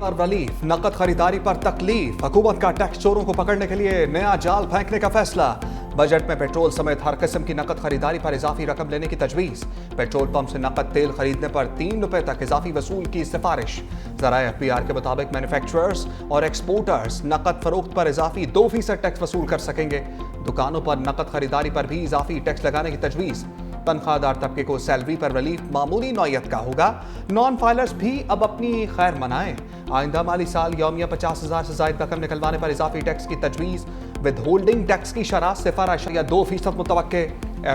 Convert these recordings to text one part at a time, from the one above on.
और रिलीफ, नकद खरीदारी पर तकलीफ, हुकूमत का टैक्स चोरों को पकड़ने के लिए नया जाल फेंकने का फैसला। बजट में पेट्रोल समेत हर किस्म की नकद खरीदारी पर इजाफी रकम लेने की तजवीज। पेट्रोल पंप से नकद तेल खरीदने पर 3 रुपए तक इजाफी वसूल की सिफारिश। ज़राए FBR के मुताबिक मैन्युफैक्चरर्स और एक्सपोर्टर्स नकद फरोख्त पर इजाफी 2% टैक्स वसूल कर सकेंगे। दुकानों पर नकद खरीदारी पर भी इजाफी टैक्स लगाने की तजवीज। तनख्वाहदार तबके को सैलरी पर रिलीफ मामूली नौयत का होगा। नॉन फाइलर्स भी अब अपनी खैर मनाएं। आइंदा माली साल यौमिया 50,000 से ज्यादा रकम निकलवाने पर इजाफी टैक्स की तजवीज। विद होल्डिंग टैक्स की शरह 0.2% मुतवक्के।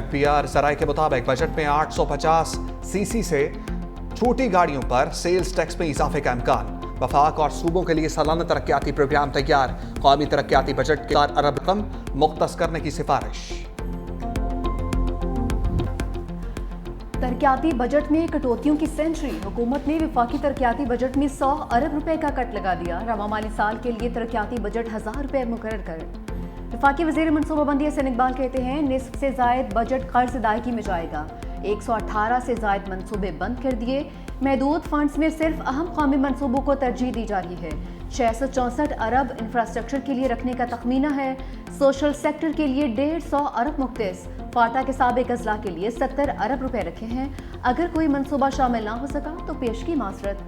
FBR ज़राए के मुताबिक बजट में 850 CC से छोटी गाड़ियों पर सेल्स टैक्स में इजाफे का इम्कान। वफाक और सूबों के लिए सालाना तरक्याती प्रोग्राम तैयार। कौमी तरक्याती बजट के 4 अरब रकम मुख्तस करने की सिफारिश। तरक्याती बजट में कटौतियों की सेंचुरी। हुकूमत ने वफाकी तरक्याती बजट में 100 अरब रुपए का कट लगा दिया। रवा माली साल के लिए तरक्याती बजट 1000 रुपए मुकर्रर कर। वफाकी वज़ीर मनसूबाबंदी हसन इकबाल कहते हैं निस्फ से जायद बजट कर्ज अदायगी में जाएगा। 118 से जायद मनसूबे बंद कर दिए। महदूद फंड्स में सिर्फ अहम कौमी मनसूबों को तरजीह दी जा रही है। 664 अरब इंफ्रास्ट्रक्चर के लिए रखने का तखमीना है। सोशल सेक्टर के लिए 150 अरब मुख्तस। फाटा के साबिक अजला के लिए 70 अरब रुपए रखे हैं। अगर कोई मनसूबा शामिल ना हो सका तो पेश की मासरत।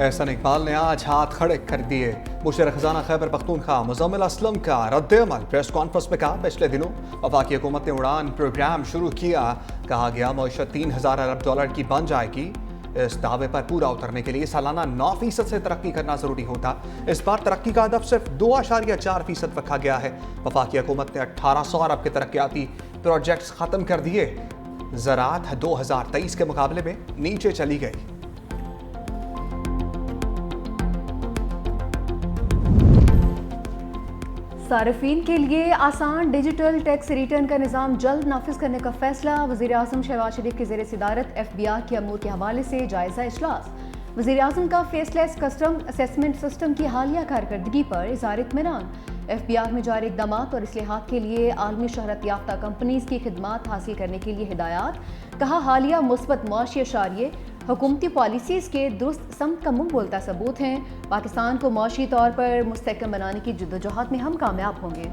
एहसन इकबाल ने आज हाथ खड़े कर दिए। मुशीर खजाना खैबर पख्तूनख्वा मुजम्मिल असलम का रद्द-ए-अमल। प्रेस कॉन्फ्रेंस में कहा पिछले दिनों वफाकी हुकूमत ने उड़ान प्रोग्राम शुरू किया। कहा गया मईशत 3,000 अरब डॉलर की बन जाएगी। इस दावे पर पूरा उतरने के लिए सालाना 9% से तरक्की करना जरूरी होता। इस बार तरक्की का हदफ सिर्फ 2.4% रखा गया है। वफाकी हुकूमत ने 1800 अरब के तरक्याती प्रोजेक्ट्स खत्म कर दिए। ज़राअत 2023 के मुकाबले में नीचे चली गई। सार्फिन के लिए आसान डिजिटल टैक्स रिटर्न का निज़ाम जल्द नाफिज करने का फैसला। वज़ीर आज़म शहबाज शरीफ की ज़ेर सदारत FBR के अमूर के हवाले से जायज़ा इजलास। वज़ीर आज़म का फेसलेस कस्टम असेसमेंट सिस्टम की हालिया कारकर्दगी पर इज़हार इत्मीनान। FBR में जारी इक़दाम और इसलाहात के लिए आलमी शहरत याफ्ता कंपनीज़ की खिदमात हासिल करने के लिए हिदायत। कहा हालिया मुस्बत मुआशी अशारिये हुकूमती पॉलिसीज़ के दुरुस्त समत का मुंह बोलता सबूत हैं। पाकिस्तान को मुआशी तौर पर मुस्तहकम बनाने की जद्दोजहद में हम कामयाब होंगे।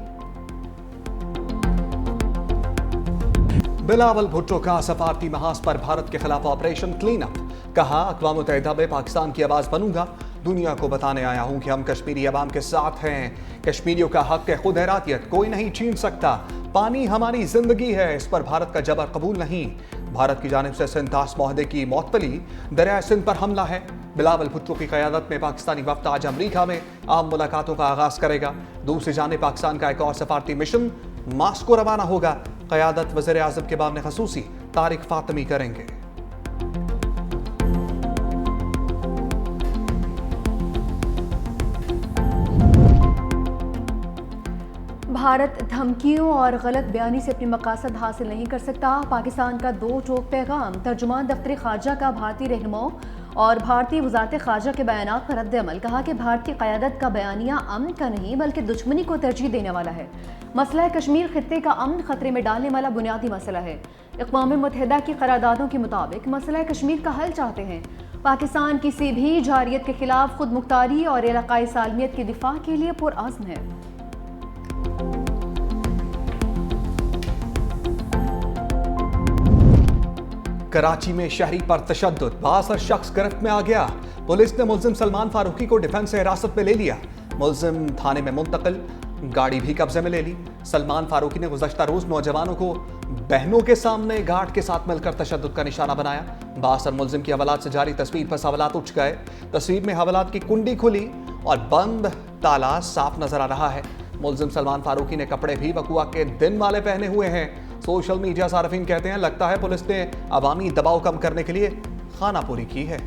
बिलावल भुट्टो का सफारती महाज पर भारत के खिलाफ ऑपरेशन क्लीन अप। कहा अक़वाम मुत्तहिदा में पाकिस्तान की आवाज़ बनूंगा। दुनिया को बताने आया हूं कि हम कश्मीरी अवाम के साथ हैं। कश्मीरियों का हक है खुद इरादियत कोई नहीं छीन सकता। पानी हमारी जिंदगी है, इस पर भारत का जबर कबूल नहीं। भारत की जानिब से सिंतास मुआहदे की मअतली दरिया सिंध पर हमला है। बिलावल भुट्टो की क़यादत में पाकिस्तानी वफ़द आज अमरीका में आम मुलाकातों का आगाज़ करेगा। दूसरी जानिब पाकिस्तान का एक और सफारती मिशन मास्को रवाना होगा। क़यादत वज़ीर आज़म के बामने ख़ुसूसी तारिक फ़ातिमी करेंगे। भारत धमकियों और गलत बयानी से अपनी मकासद हासिल नहीं कर सकता। पाकिस्तान का 2 टोक पैगाम। तर्जुमान दफ्तर खारजा का भारतीय रहनुमाओं और भारतीय वजारत खारजा के बयानात पर रद्द-ए-अमल। कहा कि भारतीय क़यादत का बयानिया अमन का नहीं बल्कि दुश्मनी को तरजीह देने वाला है। मसला कश्मीर खित्ते का अमन खतरे में डालने वाला बुनियादी मसला है। अक़वाम मुत्तहिदा की करारदादों के मुताबिक मसला कश्मीर का हल चाहते हैं। पाकिस्तान किसी भी जारियत के खिलाफ खुद मुख्तारी और इलाकाई सालमियत के दिफा के लिए पुरअज़्म है। कराची में शहरी पर तशद्दुद। 62 शख्स गिरफ्त में आ गया। पुलिस ने मुल्जिम सलमान फारूकी को डिफेंस से हिरासत में ले लिया। मुल्जिम थाने में मुंतकिल, गाड़ी भी कब्जे में ले ली। सलमान फारूकी ने गुज़श्ता रोज नौजवानों को बहनों के सामने गार्ड के साथ मिलकर तशद्दुद का निशाना बनाया। 62 मुल्जिम की हवालात से जारी तस्वीर पर हवालात उठ गए। तस्वीर में हवालात की कुंडी खुली और बंद ताला साफ नजर आ रहा है। मुल्जिम सलमान फारूकी ने कपड़े भी वकुआ के दिन वाले पहने हुए हैं। सोशल मीडिया सार्फिन कहते हैं लगता है पुलिस ने अवामी दबाव कम करने के लिए खानापूरी की है।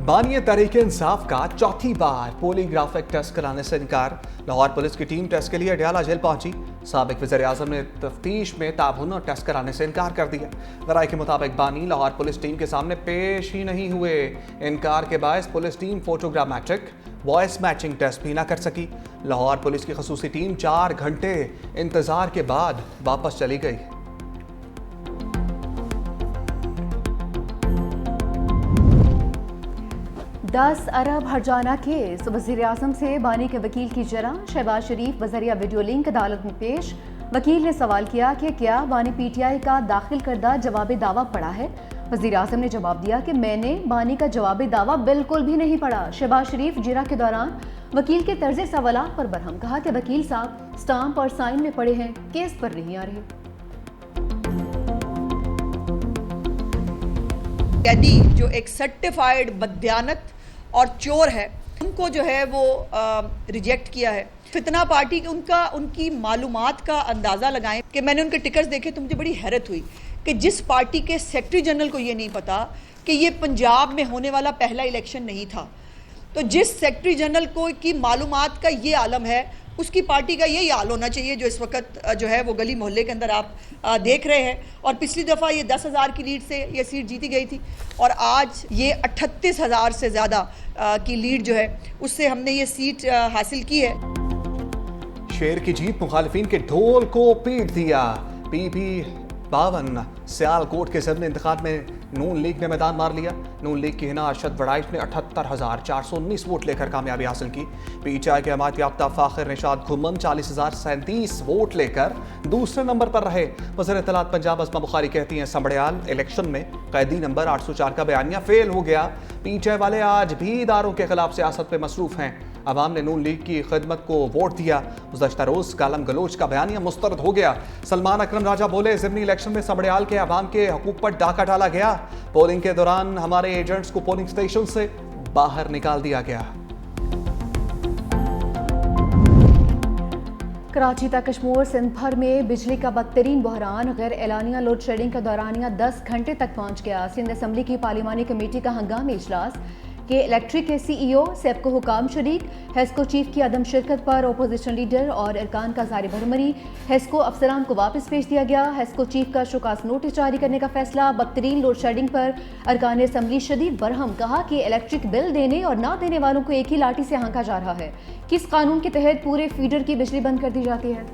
बानिए तहरीके इंसाफ का चौथी बार पोलीग्राफिक टेस्ट कराने से इनकार। लाहौर पुलिस की टीम टेस्ट के लिए अडयाला जेल पहुंची। साबिक वज़ीर आज़म ने तफ्तीश में ताबून और टेस्ट कराने से इनकार कर दिया। ज़राए के मुताबिक बानी लाहौर पुलिस टीम के सामने पेश ही नहीं हुए। इनकार के बायस police team photogrammetric voice matching test भी ना कर सकी। लाहौर पुलिस की खसूसी टीम 4 घंटे इंतजार के बाद वापस चली गई। $10 अरब हर्जाना केस, वज़ीर-ए-आज़म से बानी के वकील की जरा। शहबाज शरीफ बज़रिया वीडियो लिंक अदालत में पेश। वकील ने सवाल किया कि क्या बानी पीटीआई का दाखिल करदा जवाबी दावा पढ़ा है। वज़ीर-ए-आज़म ने जवाब दिया कि मैंने बानी का जवाबी दावा बिल्कुल भी नहीं पढ़ा। शहबाज शरीफ जिरा के दौरान वकील के तर्ज सवालात पर बरहम, कहा कि वकील साहब स्टाम्प और साइन में पड़े हैं, केस पर नहीं आ रहे। कैदी जो एक सर्टिफाइड बदयानत और चोर है, उनको जो है वो रिजेक्ट किया है। फितना पार्टी उनकी मालूमात का अंदाज़ा लगाएं कि मैंने उनके टिकट्स देखे तो मुझे बड़ी हैरत हुई कि जिस पार्टी के सेक्रेटरी जनरल को ये नहीं पता कि ये पंजाब में होने वाला पहला इलेक्शन नहीं था, तो जिस सेक्रेटरी जनरल को की मालूमात का ये आलम है, उसकी पार्टी का यही हाल होना चाहिए जो इस वक्त जो है वो गली मोहल्ले के अंदर आप देख रहे हैं। और पिछली दफ़ा ये 10,000 की लीड से ये सीट जीती गई थी और आज ये 38,000 से ज़्यादा की लीड जो है उससे हमने ये सीट हासिल की है। शेर की जीत मुखालिफिन के ढोल को पीट दिया। PP 52 सियालकोट के ज़िमनी इंतखाब में नून लीग ने मैदान मार लिया। नून लीग की हिना अरशद वड़ाइश ने 78,419 वोट लेकर कामयाबी हासिल की। पीटीआई के हमायत याफ्ता फाखिर निशाद घुम्मम 40,037 वोट लेकर दूसरे नंबर पर रहे। वज़ीर इत्तलात पंजाब अस्मा बुखारी कहती हैं संबड़ियाल इलेक्शन में कैदी नंबर 804 का बयानिया फेल हो गया। पीटीआई वाले आज भी इदारों के खिलाफ सियासत में मसरूफ हैं। अवाम ने नून लीग की खिदमत को वोट दिया। गुज़श्ता रोज गालम गलोच का बयानिया मुस्तरद हो गया। सलमान अकरम राजा बोले ज़िमनी इलेक्शन में सबड़ियाल के अवाम के हकूक पर डाका डाला गया। पोलिंग के दौरान हमारे एजेंट्स को पोलिंग स्टेशन से बाहर निकाल दिया गया। कराची तक कश्मीर सिंध भर में बिजली का बदतरीन बहरान, गैर एलानिया लोड शेडिंग का दौरानिया 10 घंटे तक पहुंच गया। सिंध असम्बली की पार्लिमानी कमेटी का हंगामी इजलास के इलेक्ट्रिक के CEO सेप्को हुकाम शरीक। हेस्को चीफ की अदम शिरकत पर अपोजिशन लीडर और अरकान का ज़ारी भरमरी। हेस्को अफसरान को वापस भेज दिया गया। हेस्को चीफ का शोकास नोटिस जारी करने का फैसला। बदतरीन लोड शेडिंग पर अरकान असम्बली शदीद बरहम, कहा कि इलेक्ट्रिक बिल देने और ना देने वालों को एक ही लाठी से हाँका जा रहा है। किस कानून के तहत पूरे फीडर की बिजली बंद कर दी जाती है?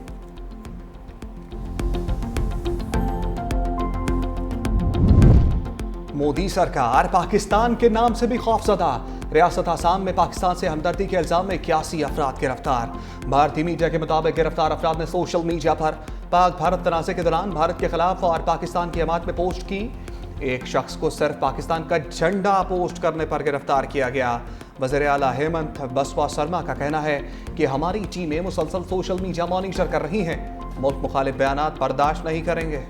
मोदी सरकार पाकिस्तान के नाम से भी खौफजदा। रियासत आसाम में पाकिस्तान से हमदर्दी के इल्जाम में 81 अफराद गिरफ्तार। भारतीय मीडिया के मुताबिक गिरफ्तार अफराद ने सोशल मीडिया पर पाक भारत तनाज़े के दौरान भारत के खिलाफ और पाकिस्तान की हमायत में पोस्ट की। एक शख्स को सिर्फ पाकिस्तान का झंडा पोस्ट करने पर गिरफ्तार किया गया। वज़ीर आला हेमंत बसवा शर्मा का कहना है कि हमारी टीमें मुसलसल सोशल मीडिया मॉनिटर कर रही हैं। मुल्क मुखालिफ बयानात बर्दाश्त नहीं करेंगे।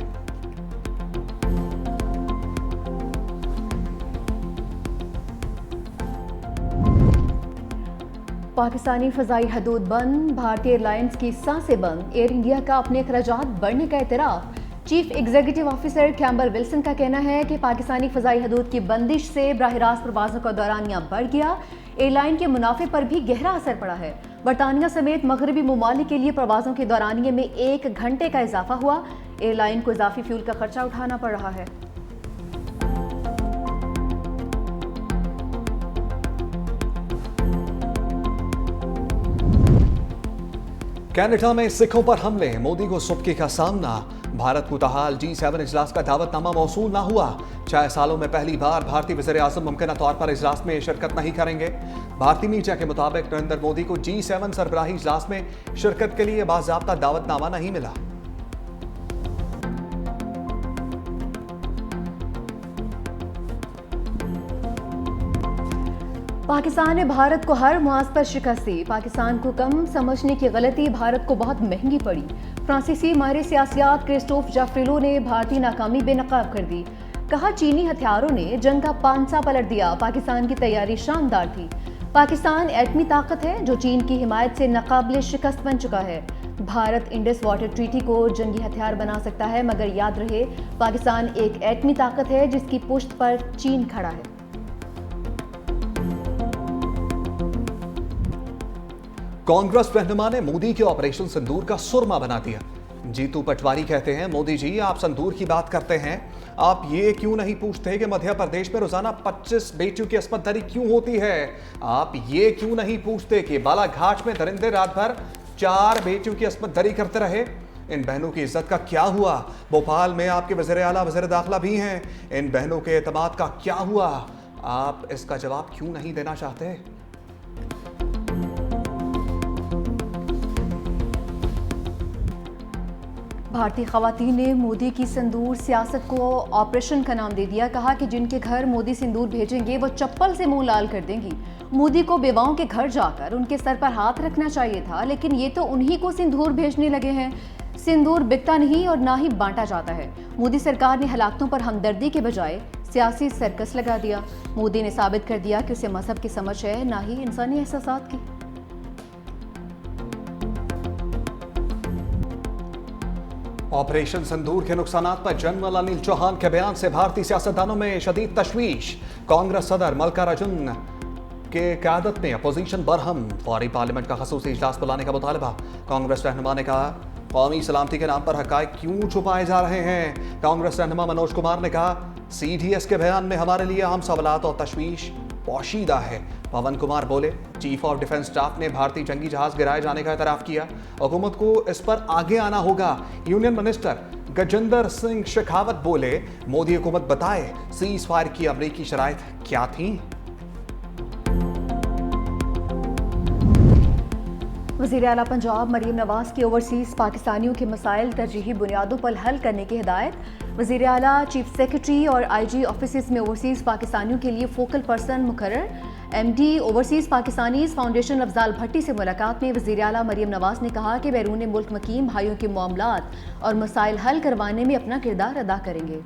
पाकिस्तानी फ़ज़ाई हदूद बंद, भारतीय एयरलाइंस की सांसें बंद। एयर इंडिया का अपने अखराजात बढ़ने का एतराफ़। Chief executive officer Campbell Wilson का कहना है कि पाकिस्तानी फ़ज़ाई हदूद की बंदिश से बराह रास्त प्रवासों का दौरानिया बढ़ गया। एयरलाइन के मुनाफे पर भी गहरा असर पड़ा है। बरतानिया समेत मगरबी ममालिक के लिए प्रवासों के दौरानिए में 1 घंटे का इजाफा हुआ। एयरलाइन को इजाफी फ्यूल का खर्चा उठाना पड़ रहा है। कनाडा में सिखों पर हमले, मोदी को सुबकी का सामना। भारत को ताहाल G7 इजलास का दावतनामा मौसूल ना हुआ। 6 सालों में पहली बार भारतीय वज़ीर-ए-आज़म मुमकिन तौर पर इजलास में शिरकत नहीं करेंगे। भारतीय मीडिया के मुताबिक नरेंद्र मोदी को G7 सरबराही इजलास में शिरकत के लिए बाज़ाब्ता दावतनामा नहीं मिला। पाकिस्तान ने भारत को हर मुहाज पर शिकस्त दी। पाकिस्तान को कम समझने की गलती भारत को बहुत महंगी पड़ी। फ्रांसीसी माहिर सियासियात क्रिस्टोफ जाफ्रिलो ने भारतीय नाकामी बेनकाब कर दी। कहा चीनी हथियारों ने जंग का पांसा पलट दिया। पाकिस्तान की तैयारी शानदार थी। पाकिस्तान एटमी ताकत है जो चीन की हिमायत से नाकाबिले शिकस्त बन चुका है। भारत इंडस वाटर ट्रीटी को जंगी हथियार बना सकता है, मगर याद रहे पाकिस्तान एक एटमी ताकत है जिसकी पुश्त पर चीन खड़ा है। कांग्रेस रहनुमा ने मोदी के ऑपरेशन सिंदूर का सुरमा बना दिया। जीतू पटवारी कहते हैं मोदी जी आप सिंदूर की बात करते हैं, आप ये क्यों नहीं पूछते कि मध्य प्रदेश में रोजाना 25 बेटियों की अस्मत दरी क्यों होती है? आप ये क्यों नहीं पूछते कि बालाघाट में दरिंदे रात भर 4 बेटियों की अस्मत दरी करते रहे? इन बहनों की इज्जत का क्या हुआ? भोपाल में आपके वज़ीर आला वज़ीर दाखिला भी हैं। इन बहनों के एतमाद का क्या हुआ? आप इसका जवाब क्यों नहीं देना चाहते? भारतीय खवातीन ने मोदी की सिंदूर सियासत को ऑपरेशन का नाम दे दिया। कहा कि जिनके घर मोदी सिंदूर भेजेंगे वो चप्पल से मुंह लाल कर देंगी। मोदी को बेवाओं के घर जाकर उनके सर पर हाथ रखना चाहिए था, लेकिन ये तो उन्हीं को सिंदूर भेजने लगे हैं। सिंदूर बिकता नहीं और ना ही बांटा जाता है। मोदी सरकार ने हलाकतों पर हमदर्दी के बजाय सियासी सर्कस लगा दिया। मोदी ने साबित कर दिया कि उसे मजहब की समझ है, ना ही इंसानी एहसासात की। ऑपरेशन सिंदूर के नुकसानात पर जनरल अनिल चौहान के बयान से भारतीय सियासतदानों में शदीद तशवीश। कांग्रेस सदर मल्लिकार्जुन के क़यादत में अपोजिशन बरहम। फौरी पार्लियामेंट का खसूसी इजलास बुलाने का मुतालबा। कांग्रेस रहनुमा ने कहा, कौमी सलामती के नाम पर हक़ाइक़ क्यों छुपाए जा रहे हैं? कांग्रेस रहनुमा मनोज कुमार ने कहा, CDS के बयान में हमारे लिए अहम सवालात और तशवीश पोशीदा है। पवन कुमार बोले, चीफ ऑफ डिफेंस स्टाफ ने भारतीय जंगी जहाज गिराए जाने का एतराफ़ किया। हुकूमत को इस पर आगे आना होगा। यूनियन मिनिस्टर गजेंद्र सिंह शेखावत बोले, मोदी हुकूमत बताए सीज फायर की अमरीकी शराइत क्या थी? वज़ीर आला पंजाब मरीम नवाज की ओवरसीज़ पाकिस्तानियों के मसाइल तरजीही बुनियादों पर हल करने की हिदायत। वज़ीर आला चीफ सेक्रेटरी और IG ऑफिस में ओवरसीज़ पाकिस्तानियों के लिए फोकल पर्सन मुकर्रर। MD overseas Pakistanis foundation Afzal Bhatti से मुलाकात में वज़ीर आला मरीम नवाज ने कहा कि बैरून मुल्क मकीम भाइयों के मामलात और मसाइल हल करवाने में अपना किरदार अदा करेंगे।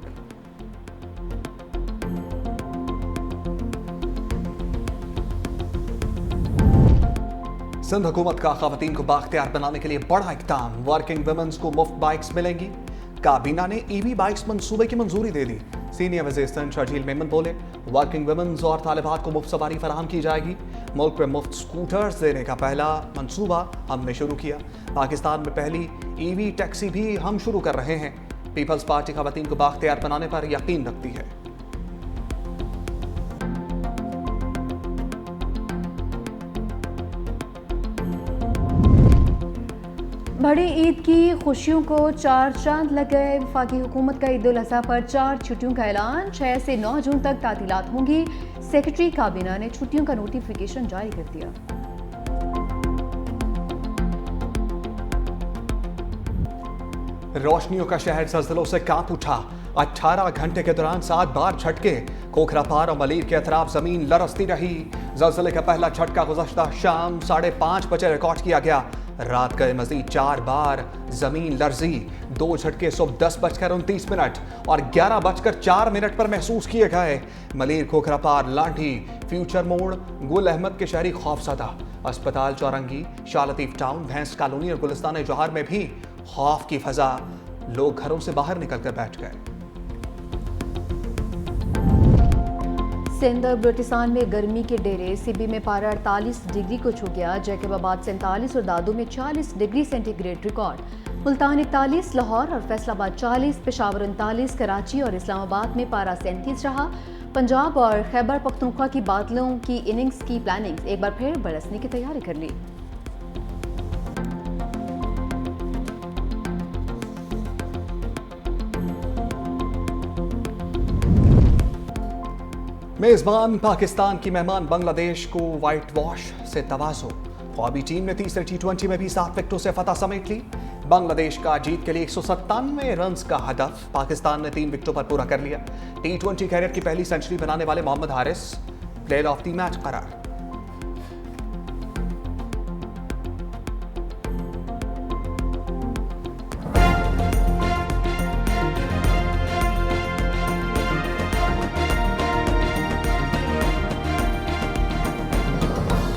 सिंध हुकूमत का खवातीन को बाख्तियार बनाने के लिए बड़ा इक़दाम। वर्किंग वुमेन्स को मुफ्त बाइक्स मिलेंगी। काबीना ने EV बाइक्स मंसूबे की मंजूरी दे दी। सीनियर वज़ीर सिंध शर्जील मेमन बोले, वर्किंग वुमेन्स और तालिबात को मुफ्त सवारी फराहम की जाएगी। मुल्क में मुफ्त स्कूटर्स देने का पहला मंसूबा हमने शुरू किया। पाकिस्तान में पहली EV टैक्सी भी हम शुरू कर रहे हैं। पीपल्स पार्टी खवातीन को बाख्तियार बनाने पर यकीन रखती है। बड़ी ईद की खुशियों को 4 चांद लग गए। वफाकी हुकूमत का ईद उल अज़हा पर 4 छुट्टियों का ऐलान। 6 से 9 जून तक तातीलात होंगी। सेक्रेटरी काबीना ने छुट्टियों का नोटिफिकेशन जारी कर दिया। रोशनियों का शहर ज़ल्ज़लों से कांप उठा। 18 घंटे के दौरान 7 बार झटके। खोखरापार और मलीर के अतराफ जमीन लरसती रही। ज़ल्ज़ले का पहला झटका गुज़श्ता शाम 5:30 बजे रिकॉर्ड किया गया। रात गए मजीद 4 बार जमीन लर्जी। 2 झटके सुबह 10:29 और 11:04 पर महसूस किए गए। मलीर, खोखरापार, लाठी, फ्यूचर मोड़, गुल अहमद के शहरी खौफजदा। अस्पताल, चौरंगी, शाह लतीफ टाउन, भैंस कॉलोनी और गुलिस्तान जौहर में भी खौफ की फजा। लोग घरों से बाहर निकलकर बैठ गए। सिंध और बलूचिस्तान में गर्मी के डेरे। सिबी में पारा 48 डिग्री को छू गया। जैकबाबाद 47 और दादू में 40 degree centigrade record. Multan 41, Lahore और फैसलाबाद 40, पेशावर 39, कराची और इस्लामाबाद में पारा 37 रहा। पंजाब और खैबर पख्तूनख्वा की बादलों की इनिंग्स की प्लानिंग एक बार फिर बरसने की तैयारी कर ली। मेजबान पाकिस्तान की मेहमान बांग्लादेश को व्हाइट वॉश से तवाज़ो। ख्वाबी टीम ने तीसरे T20 में भी 7 विकेटों से फतह समेट ली। बांग्लादेश का जीत के लिए 197 रन का हदफ पाकिस्तान ने 3 विकेटों पर पूरा कर लिया। T20 कैरियर की पहली सेंचुरी बनाने वाले Mohammad Haris player of the match करार।